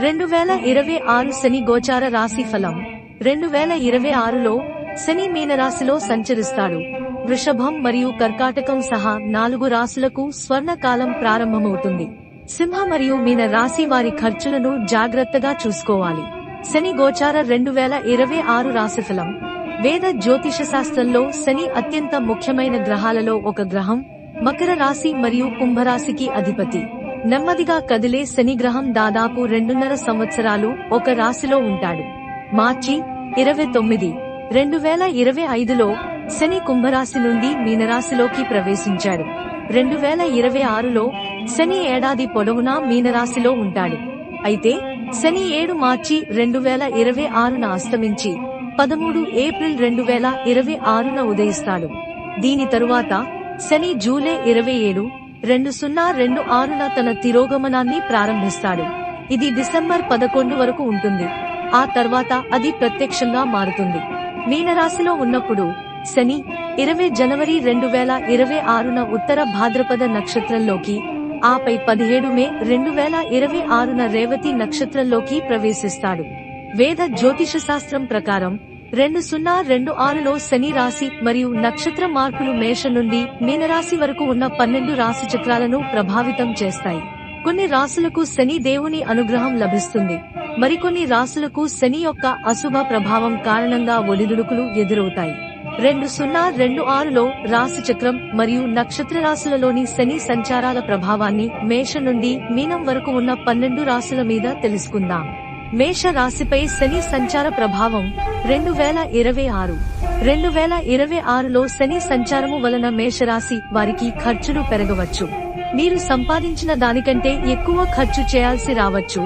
2026 శని గోచార రాశి ఫలం 2026లో శని మీనరాశిలో సంచరిస్తాడు. వృషభం మరియు కర్కాటకం సహా 4 రాశులకు స్వర్ణకాలం ప్రారంభమవుతుంది. సింహ మరియు మీన రాశి వారి ఖర్చులను జాగ్రత్తగా చూసుకోవాలి. శని గోచార 2026 రాశిఫలం. వేద జ్యోతిష శాస్త్రంలో శని అత్యంత ముఖ్యమైన గ్రహాలలో ఒక గ్రహం. మకర రాశి మరియు కుంభరాశికి అధిపతి. నెమ్మదిగా కదిలే శని గ్రహం దాదాపు 2.5 సంవత్సరాలు ఒక రాశిలో ఉంటాడు. మార్చి 29, 2025లో శని కుంభరాశి నుండి మీనరాశిలోకి ప్రవేశించాడు. 2026లో శని ఏడాది పొడవునా మీనరాశిలో ఉంటాడు. అయితే శని 7 మార్చి 2026న అస్తమించి 13 ఏప్రిల్ 2026న ఉదయిస్తాడు. దీని తరువాత శని జూలై 27, 2026న తన తిరోగమనాన్ని ప్రారంభిస్తాడు. ఇది డిసెంబర్ 11 వరకు ఉంటుంది. ఆ తర్వాత అది ప్రత్యక్షంగా మారుతుంది. మీనరాశిలో ఉన్నప్పుడు శని 20 జనవరి 2026న ఉత్తర భాద్రపద నక్షత్రంలోకి, ఆపై 17 మే 2026న రేవతి నక్షత్రంలోకి ప్రవేశిస్తాడు. వేద జ్యోతిష శాస్త్రం ప్రకారం 2026లో శని రాశి మరియు నక్షత్ర మార్పులు మేషం నుండి మీనరాశి వరకు ఉన్న 12 రాశి చక్రాలను ప్రభావితం చేస్తాయి. కొన్ని రాశులకు శని దేవుని అనుగ్రహం లభిస్తుంది. మరికొన్ని రాశులకు శని యొక్క అశుభ ప్రభావం కారణంగా ఒడిదుడుకులు ఎదురవుతాయి. 2026లో రాశి చక్రం మరియు నక్షత్ర రాశులలోని శని సంచారాల ప్రభావాన్ని మేషం నుండి మీనం వరకు ఉన్న 12 రాశుల మీద తెలుసుకుందాం. మేష రాశిపై శని సంచార ప్రభావం 2026లో శని సంచారము వలన మేషరాశి వారికి ఖర్చులు పెరగవచ్చు. మీరు సంపాదించిన దానికంటే ఎక్కువ ఖర్చు చేయాల్సి రావచ్చు.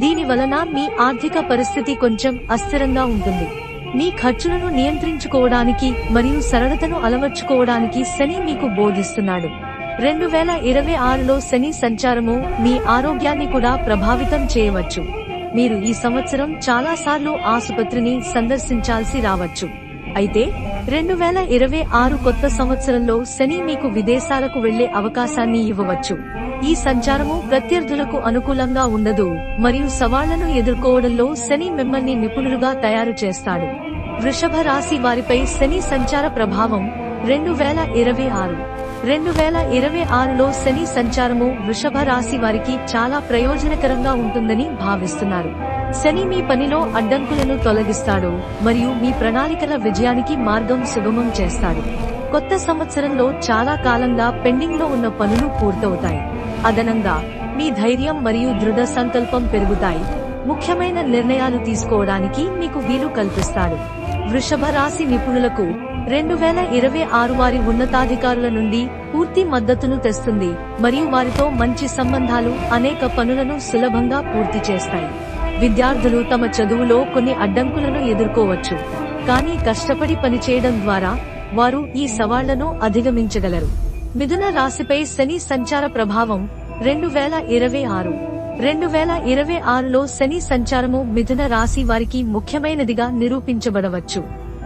దీని వలన మీ ఆర్థిక పరిస్థితి కొంచెం అస్థిరంగా ఉంటుంది. మీ ఖర్చులను నియంత్రించుకోవడానికి మరియు సరళతను అలవర్చుకోవడానికి శని మీకు బోధిస్తున్నాడు. 2026లో శని సంచారము మీ ఆరోగ్యాన్ని కూడా ప్రభావితం చేయవచ్చు. మీరు ఈ సంవత్సరం చాలాసార్లు ఆసుపత్రిని సందర్శించాల్సి రావచ్చు. అయితే 2026 కొత్త సంవత్సరంలో శని మీకు విదేశాలకు వెళ్లే అవకాశాన్ని ఇవ్వవచ్చు. ఈ సంచారము ప్రత్యర్థులకు అనుకూలంగా ఉండదు మరియు సవాళ్లను ఎదుర్కోవడంలో శని మిమ్మల్ని నిపుణులుగా తయారు చేస్తాడు. వృషభ రాశి వారిపై శని సంచార ప్రభావం 2026లో శని సంచారము వృషభ రాశి వారికి చాలా ప్రయోజనకరంగా ఉంటుందని భావిస్తున్నారు. శని మీ పనిలో అడ్డంకులను తొలగిస్తాడు మరియు మీ ప్రణాళికల విజయానికి మార్గం సుగమం చేస్తాడు. కొత్త సంవత్సరంలో చాలా కాలంగా పెండింగ్ లో ఉన్న పనులు పూర్తవుతాయి. అదనంగా మీ ధైర్యం మరియు దృఢ సంకల్పం పెరుగుతాయి. ముఖ్యమైన నిర్ణయాలు తీసుకోవడానికి మీకు వీలు కల్పిస్తాడు. వృషభ రాశి నిపుణులకు 2026 వారి ఉన్నతాధికారుల నుండి పూర్తి మద్దతును తెస్తుంది మరియు వారితో మంచి సంబంధాలు అనేక పనులను సులభంగా పూర్తి చేస్తాయి. విద్యార్థులు తమ చదువులో కొన్ని అడ్డంకులను ఎదుర్కోవచ్చు, కానీ కష్టపడి పనిచేయడం ద్వారా వారు ఈ సవాళ్లను అధిగమించగలరు. మిథున రాశిపై శని సంచార ప్రభావం 2026లో శని సంచారము మిథున రాశి వారికి ముఖ్యమైనదిగా నిరూపించబడవచ్చు.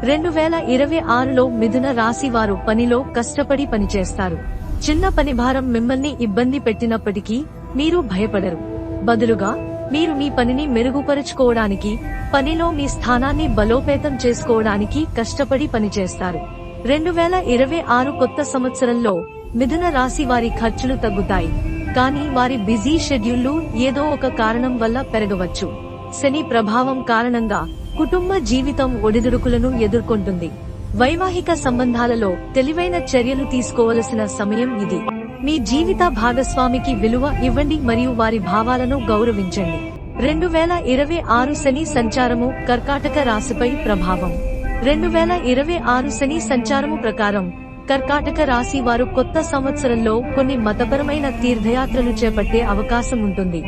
2026లో మిథున రాశి వారు పనిలో కష్టపడి పనిచేస్తారు. చిన్న పని భారం మిమ్మల్ని ఇబ్బంది పెట్టినప్పటికీ మీరు భయపడరు. బదులుగా మీరు మీ పనిని మెరుగుపరుచుకోవడానికి, పనిలో మీ స్థానాన్ని బలోపేతం చేసుకోవడానికి కష్టపడి పనిచేస్తారు. 2026 కొత్త సంవత్సరంలో మిథున రాశి వారి ఖర్చులు తగ్గుతాయి, కానీ వారి బిజీ షెడ్యూళ్లు ఏదో ఒక కారణం వల్ల పెరగవచ్చు. శని ప్రభావం కారణంగా కుటుంబ జీవితం ఒడిదుడుకులను ఎదుర్కొంటుంది. వైవాహిక సంబంధాలలో తెలివైన చర్యలు తీసుకోవలసిన సమయం ఇది. మీ జీవిత భాగస్వామికి విలువ ఇవ్వండి మరియు వారి భావాలను గౌరవించండి. 2026 శని సంచారము కర్కాటక రాశిపై ప్రభావం. 2026 శని సంచారము ప్రకారం కర్కాటక రాశి వారు కొత్త సంవత్సరంలో కొన్ని మతపరమైన తీర్థయాత్రలు చేపట్టే అవకాశం ఉంటుంది.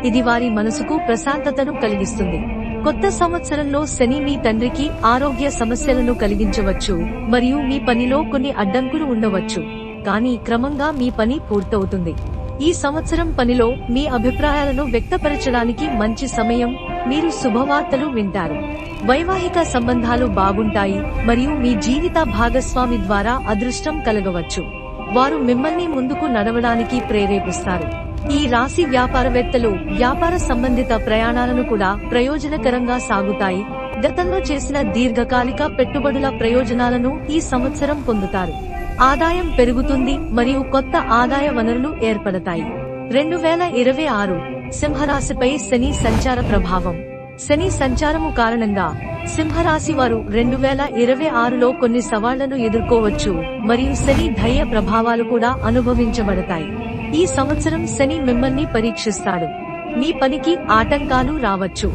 ఇది వారి మనసుకు ప్రశాంతతను కలిగిస్తుంది. కొత్త సంవత్సరంలో శని మీ తండ్రికి ఆరోగ్య సమస్యలను కలిగించవచ్చు మరియు మీ పనిలో కొన్ని అడ్డంకులు ఉండవచ్చు, కానీ క్రమంగా మీ పని పూర్తవుతుంది. ఈ సంవత్సరం పనిలో మీ అభిప్రాయాలను వ్యక్తపరచడానికి మంచి సమయం. మీరు శుభవార్తలు వింటారు. వైవాహిక సంబంధాలు బాగుంటాయి మరియు మీ జీవిత భాగస్వామి ద్వారా అదృష్టం కలగవచ్చు. వారు మిమ్మల్ని ముందుకు నడవడానికి ప్రేరేపిస్తారు. ఈ రాశి వ్యాపారవేత్తలు వ్యాపార సంబంధిత ప్రయాణాలను కూడా ప్రయోజనకరంగా సాగుతాయి. గతంలో చేసిన దీర్ఘకాలిక పెట్టుబడుల ప్రయోజనాలను ఈ సంవత్సరం పొందుతారు. ఆదాయం పెరుగుతుంది మరియు కొత్త ఆదాయ వనరులు ఏర్పడతాయి. 2026 సింహరాశిపై శని సంచార ప్రభావం. శని సంచారము కారణంగా సింహరాశి వారు 2026లో కొన్ని సవాళ్లను ఎదుర్కోవచ్చు మరియు శని దయ ప్రభావాలు కూడా అనుభవించబడతాయి. ఈ సంవత్సరం శని మిమ్మల్ని పరీక్షిస్తాడు. మీ పనికి ఆటంకాలు రావచ్చు.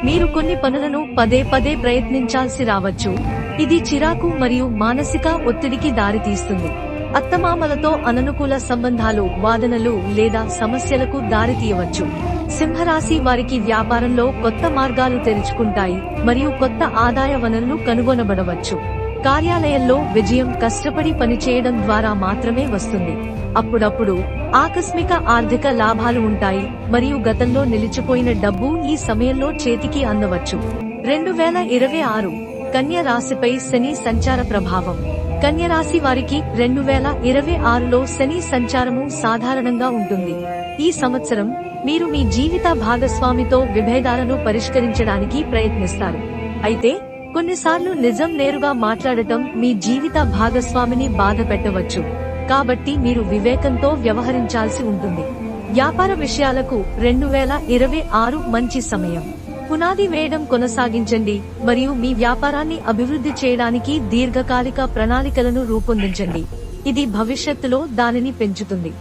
మీరు కొన్ని పనులను పదే పదే ప్రయత్నించాల్సి రావచ్చు. ఇది చిరాకు మరియు మానసిక ఒత్తిడికి దారితీస్తుంది. అత్తమామలతో అననుకూల సంబంధాలు, వాదనలు లేదా సమస్యలకు దారితీయవచ్చు. సింహరాశి వారికి వ్యాపారంలో కొత్త మార్గాలు తెరుచుకుంటాయి మరియు కొత్త ఆదాయ వనరులు కనుగొనబడవచ్చు. కార్యాలయంలో విజయం కష్టపడి పనిచేయడం ద్వారా మాత్రమే వస్తుంది. అప్పుడప్పుడు ఆకస్మిక ఆర్థిక లాభాలు ఉంటాయి మరియు గతంలో నిలిచిపోయిన డబ్బు ఈ సమయంలో చేతికి అందవచ్చు. 2026 కన్య రాశిపై శని సంచార ప్రభావం. కన్య రాశి వారికి 2026లో శని సంచారము సాధారణంగా ఉంటుంది. ఈ సంవత్సరం మీరు మీ జీవిత భాగస్వామితో విభేదాలను పరిష్కరించడానికి ప్రయత్నిస్తారు. అయితే కొన్నిసార్లు నిజం నేరుగా మాట్లాడటం మీ జీవిత భాగస్వామిని బాధ పెట్టవచ్చు. కాబట్టి మీరు వివేకంతో వ్యవహరించాల్సి ఉంటుంది. వ్యాపార విషయాలకు 2026 మంచి సమయం. పునాది వేయడం కొనసాగించండి మరియు మీ వ్యాపారాన్ని అభివృద్ధి చేయడానికి దీర్ఘకాలిక ప్రణాళికలను రూపొందించండి. ఇది భవిష్యత్తులో దానిని పెంచుతుంది.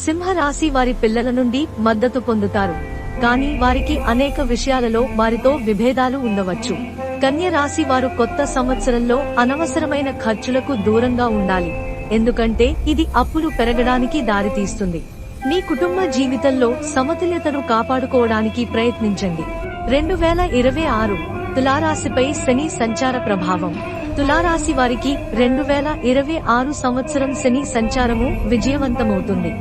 సింహ రాశి వారి పిల్లల నుండి మద్దతు పొందుతారు, కానీ వారికి అనేక విషయాలలో వారితో విభేదాలు ఉండవచ్చు. కన్య రాశి వారు కొత్త సంవత్సరంలో అనవసరమైన ఖర్చులకు దూరంగా ఉండాలి, ఎందుకంటే ఇది అప్పులు పెరగడానికి దారితీస్తుంది. మీ కుటుంబ జీవితంలో సమతుల్యతను కాపాడుకోవడానికి ప్రయత్నించండి. 2026 తులారాశిపై శని సంచార ప్రభావం. తులారాశి వారికి 2026 సంవత్సరం శని సంచారము విజయవంతమవుతుంది.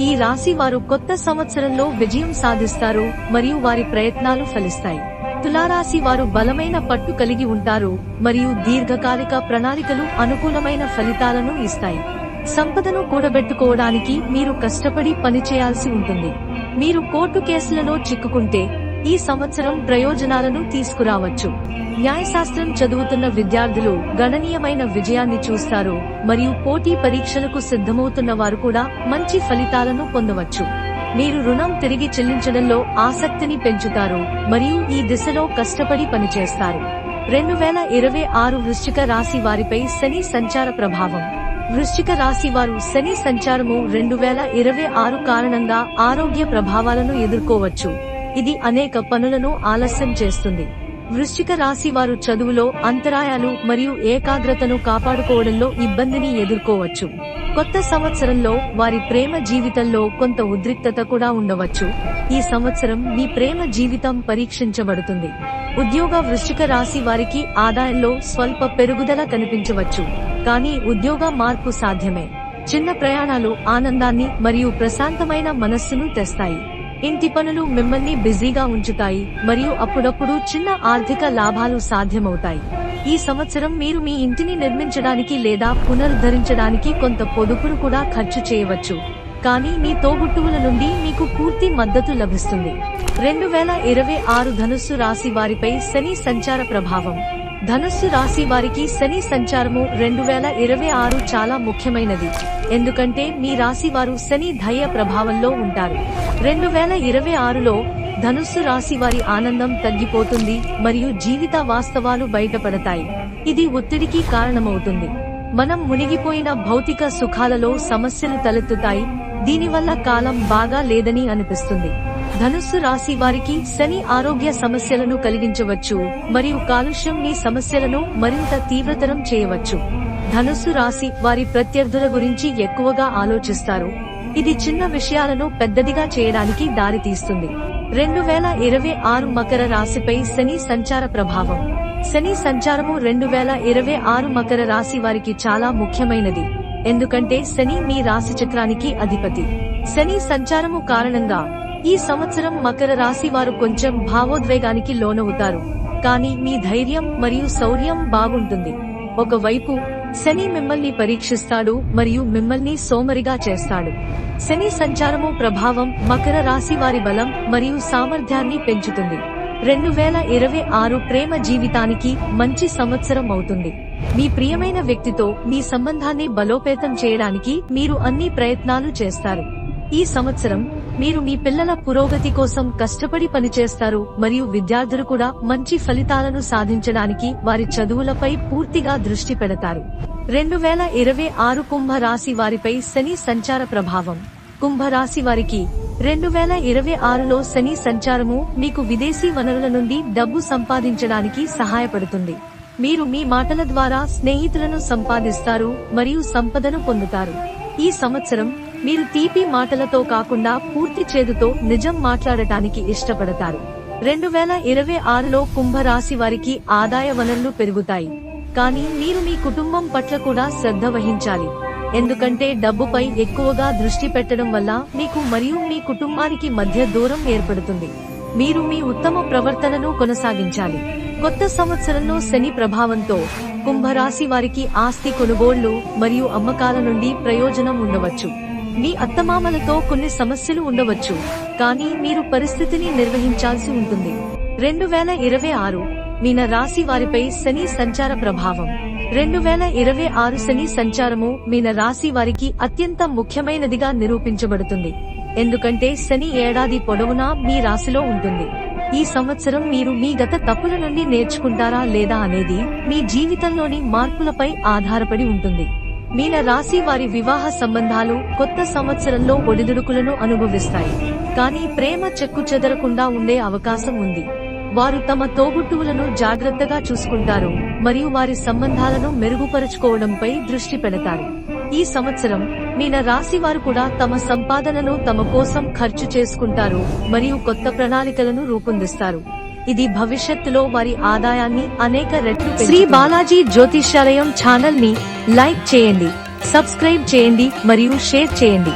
ఈ రాశి వారు కొత్త సంవత్సరంలో విజయం సాధిస్తారు మరియు వారి ప్రయత్నాలు ఫలిస్తాయి. తులారాశి వారు బలమైన పట్టు కలిగి ఉంటారు మరియు దీర్ఘకాలిక ప్రణాళికలు అనుకూలమైన ఫలితాలను ఇస్తాయి. సంపదను కూడబెట్టుకోవడానికి మీరు కష్టపడి పనిచేయాల్సి ఉంటుంది. మీరు కోర్టు కేసులలో చిక్కుకుంటే ఈ సంవత్సరం ప్రయోజనాలను తీసుకురావచ్చు. న్యాయశాస్త్రం చదువుతున్న విద్యార్థులు గణనీయమైన విజయాన్ని చూస్తారు మరియు పోటీ పరీక్షలకు సిద్ధమవుతున్న వారు కూడా మంచి ఫలితాలను పొందవచ్చు. మీరు రుణం తిరిగి చెల్లించడంలో ఆసక్తిని పెంచుతారు మరియు ఈ దిశలో కష్టపడి పనిచేస్తారు. 2026 వృశ్చిక రాశి వారిపై శని సంచార ప్రభావం. వృశ్చిక రాశి వారు శని సంచారము 2026 కారణంగా ఆరోగ్య ప్రభావాలను ఎదుర్కోవచ్చు. ఇది అనేక పనులను ఆలస్యం చేస్తుంది. వృశ్చిక రాశి వారు చదువులో అంతరాయాలు మరియు ఏకాగ్రతను కాపాడుకోవడంలో ఇబ్బందిని ఎదుర్కోవచ్చు. కొత్త సంవత్సరంలో వారి ప్రేమ జీవితంలో కొంత ఉద్రిక్తత కూడా ఉండవచ్చు. ఈ సంవత్సరం మీ ప్రేమ జీవితం పరీక్షించబడుతుంది. ఉద్యోగ వృశ్చిక రాశి వారికి ఆదాయంలో స్వల్ప పెరుగుదల కనిపించవచ్చు, కానీ ఉద్యోగ మార్పు సాధ్యమే. చిన్న ప్రయాణాలు ఆనందాన్ని మరియు ప్రశాంతమైన మనస్సును తెస్తాయి. ఇంటి పనులు మిమ్మల్ని బిజీగా ఉంచుతాయి మరియు అప్పుడప్పుడు చిన్న ఆర్థిక లాభాలు సాధ్యమవుతాయి. ఈ సంవత్సరం మీరు మీ ఇంటిని నిర్మించడానికి లేదా పునరుద్ధరించడానికి కొంత పొదుపును కూడా ఖర్చు చేయవచ్చు, కానీ మీ తోబుట్టువుల నుండి మీకు పూర్తి మద్దతు లభిస్తుంది. 2026 ధనుస్సు రాశి వారిపై శని సంచార ప్రభావం. ధనుస్సు రాశి వారికి శని సంచారము 2026 చాలా ముఖ్యమైనది, ఎందుకంటే మీ రాశి వారు శని దయ ప్రభావంలో ఉంటారు. 2026లో ధనుస్సు రాశి వారి ఆనందం తగ్గిపోతుంది మరియు జీవిత వాస్తవాలు బయటపడతాయి. ఇది ఒత్తిడికి కారణమవుతుంది. మనం మునిగిపోయిన భౌతిక సుఖాలలో సమస్యలు తలెత్తుతాయి, దీనివల్ల కాలం బాగా లేదని అనిపిస్తుంది. ధనుస్సు రాశి వారికి శని ఆరోగ్య సమస్యలను కలిగించవచ్చు మరియు కాలుష్యం మీ సమస్యలను మరింత తీవ్రతరం చేయవచ్చు. ధనుస్సు రాశి వారి ప్రత్యర్థుల గురించి ఎక్కువగా ఆలోచిస్తారు, ఇది చిన్న విషయాలను పెద్దదిగా చేయడానికి దారితీస్తుంది. 2026 మకర రాశిపై శని సంచార ప్రభావం. శని సంచారము 2026 మకర రాశి వారికి చాలా ముఖ్యమైనది, ఎందుకంటే శని మీ రాశి చక్రానికి అధిపతి. శని సంచారము కారణంగా ఈ సంవత్సరం మకర రాశి వారు కొంచెం భావోద్వేగానికి లోనవుతారు, కానీ మీ ధైర్యం మరియు శౌర్యం బాగుంటుంది. ఒకవైపు శని మిమ్మల్ని పరీక్షిస్తాడు మరియు మిమ్మల్ని సోమరిగా చేస్తాడు. శని సంచారము ప్రభావం మకర రాశి వారి బలం మరియు సామర్థ్యాన్ని పెంచుతుంది. 2026 ప్రేమ జీవితానికి మంచి సంవత్సరం అవుతుంది. మీ ప్రియమైన వ్యక్తితో మీ సంబంధాన్ని బలోపేతం చేయడానికి మీరు అన్ని ప్రయత్నాలు చేస్తారు. ఈ సంవత్సరం మీరు మీ పిల్లల పురోగతి కోసం కష్టపడి పనిచేస్తారు మరియు విద్యార్థులు కూడా మంచి ఫలితాలను సాధించడానికి వారి చదువులపై పూర్తిగా దృష్టి పెడతారు. 2026 కుంభ రాశి వారిపై శని సంచార ప్రభావం. కుంభరాశి వారికి 2026లో శని సంచారము మీకు విదేశీ వనరుల నుండి డబ్బు సంపాదించడానికి సహాయపడుతుంది. మీరు మీ మాటల ద్వారా స్నేహితులను సంపాదిస్తారు మరియు సంపదను పొందుతారు. ఈ సంవత్సరం మీరు తీపి మాటలతో కాకుండా పూర్తి చేదుతో నిజం మాట్లాడటానికి ఇష్టపడతారు. 2026లో కుంభరాశి వారికి ఆదాయ వనరులు పెరుగుతాయి, కానీ మీరు మీ కుటుంబం పట్ల కూడా శ్రద్ధ వహించాలి. ఎందుకంటే డబ్బుపై ఎక్కువగా దృష్టి పెట్టడం వల్ల మీకు మరియు మీ కుటుంబానికి మధ్య దూరం ఏర్పడుతుంది. మీరు మీ ఉత్తమ ప్రవర్తనను కొనసాగించాలి. కొత్త సంవత్సరంలో శని ప్రభావంతో కుంభరాశి వారికి ఆస్తి కొనుగోళ్లు మరియు అమ్మకాల నుండి ప్రయోజనం ఉండవచ్చు. మీ అత్తమామలతో కొన్ని సమస్యలు ఉండవచ్చు, కానీ మీరు పరిస్థితిని నిర్వహించాల్సి ఉంటుంది. 2026 మీన రాశి వారిపై శని సంచార ప్రభావం. 2026 శని సంచారము మీన రాశి వారికి అత్యంత ముఖ్యమైనదిగా నిరూపించబడుతుంది, ఎందుకంటే శని ఏడాది పొడవునా మీ రాశిలో ఉంటుంది. ఈ సంవత్సరం మీరు మీ గత తప్పుల నుండి నేర్చుకుంటారా లేదా అనేది మీ జీవితంలోని మార్పులపై ఆధారపడి ఉంటుంది. మీన రాశి వారి వివాహ సంబంధాలు కొత్త సంవత్సరంలో ఒడిదుడుకులను అనుభవిస్తాయి, కానీ ప్రేమ చెక్కుచెదరకుండా ఉండే అవకాశం ఉంది. వారు తమ తోబుట్టువులను జాగ్రత్తగా చూసుకుంటారు మరియు వారి సంబంధాలను మెరుగుపరుచుకోవడంపై దృష్టి పెడతారు. ఈ సంవత్సరం మీన రాశి వారు కూడా తమ సంపాదనను తమ కోసం ఖర్చు చేసుకుంటారు మరియు కొత్త ప్రణాళికలను రూపొందిస్తారు. ఇది భవిష్యత్తులో వారి ఆదాయాన్ని అనేక రెట్లు పెంచుతుంది. శ్రీ బాలాజీ జ్యోతిష్యాలయం ఛానల్ ని లైక్ చేయండి, సబ్స్క్రైబ్ చేయండి మరియు షేర్ చేయండి.